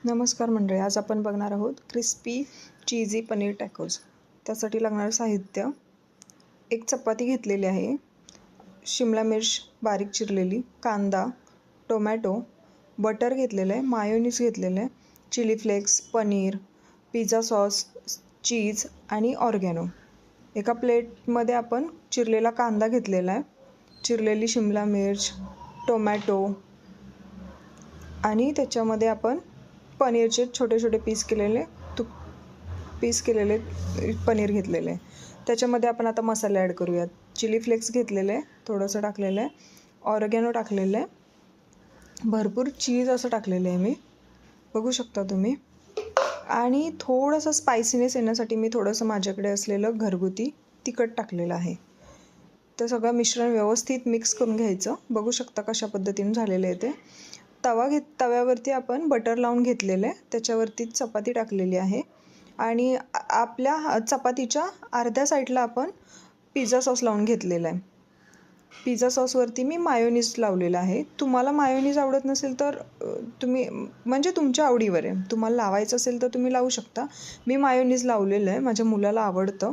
नमस्कार मंडळी, आज आपण बघणार आहोत क्रिस्पी चीजी पनीर टॅकोज। त्यासाठी लागणारं साहित्य: एक चपाती घेतलेली आहे, शिमला मिर्च बारीक चिरलेली, कांदा, टोमॅटो, बटर घेतलेलं आहे, मायोनीज घेतलेलं आहे, chilli flakes, paneer, pizza sauce, cheese आणि ऑर्गॅनो। एका प्लेटमध्ये आपण चिरलेला कांदा घेतलेला आहे, चिरलेली शिमला मिर्च, टोमॅटो आणि त्याच्यामध्ये आपण पनीरचे छोटे छोटे पीस केलेले पनीर घेतलेले आहे। त्याच्यामध्ये आपण आता मसाले ॲड करूयात। चिली फ्लेक्स घेतलेले आहे, थोडंसं टाकलेलं आहे, ऑर्गॅनो टाकलेलं आहे, भरपूर चीज असं टाकलेलं आहे मी, बघू शकता तुम्ही। आणि थोडंसं स्पायसीनेस येण्यासाठी मी थोडंसं माझ्याकडे असलेलं घरगुती तिखट टाकलेलं आहे। तर सगळं मिश्रण व्यवस्थित मिक्स करून घ्यायचं। बघू शकता कशा पद्धतीने झालेलं आहे ते। तव्यावरती आपण बटर लावून घेतलेलं आहे, त्याच्यावरती चपाती टाकलेली आहे आणि आपल्या चपातीच्या अर्ध्या साईडला आपण पिझ्झा सॉस लावून घेतलेला आहे। पिझ्झा सॉसवरती मी मायोनीज लावलेला आहे। तुम्हाला मायोनीज आवडत नसेल तर तुम्ही म्हणजे तुमच्या आवडीवर आहे, तुम्हाला लावायचं असेल तर तुम्ही लावू शकता। मी मायोनीज लावलेलं आहे, माझ्या मुलाला आवडतं।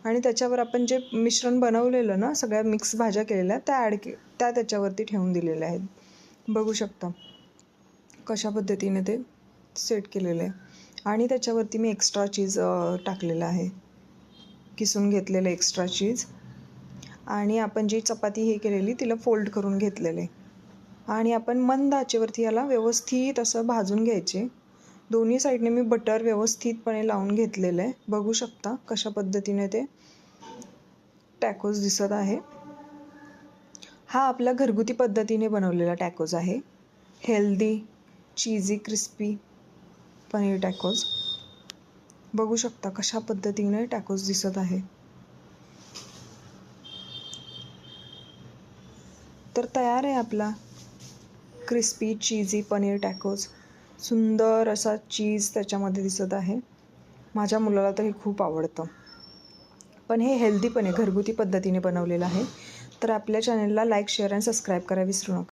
आणि त्याच्यावर आपण जे मिश्रण बनवलेलं ना, सगळ्या मिक्स भाज्या केलेल्या त्या त्याच्यावरती ठेवून दिलेल्या आहेत, बघू शकता कशा पद्धतीने ते सेट केलेलं आहे। आणि त्याच्यावरती मी एक्स्ट्रा चीज टाकलेलं आहे, किसून घेतलेलं एक्स्ट्रा चीज। आणि आपण जी चपाती हे केलेली तिला फोल्ड करून घेतलेले आणि आपण मंद आचेवरती याला व्यवस्थित असं भाजून घ्यायचे। दोन्ही साईडने मी बटर व्यवस्थितपणे लावून घेतलेलं आहे, बघू शकता कशा पद्धतीने ते टॅकोज दिसत आहे। हा आपल्या घरगुती पद्धतीने बनवलेला टॅकोज आहे, हेल्दी चीजी क्रिस्पी पनीर टॅकोज। बघू शकता कशा पद्धतीने टॅकोज दिसत आहे। तर तयार आहे आपला क्रिस्पी चीजी पनीर टॅकोज। सुंदर असा चीज त्याच्यामध्ये दिसत आहे। माझ्या मुलाला तर हे खूप आवडतं, पण हे हेल्दी पण आहे, घरगुती पद्धतीने बनवलेलं आहे। तर आपल्या चॅनलला लाईक, शेअर आणि सबस्क्राईब करायला विसरू नका।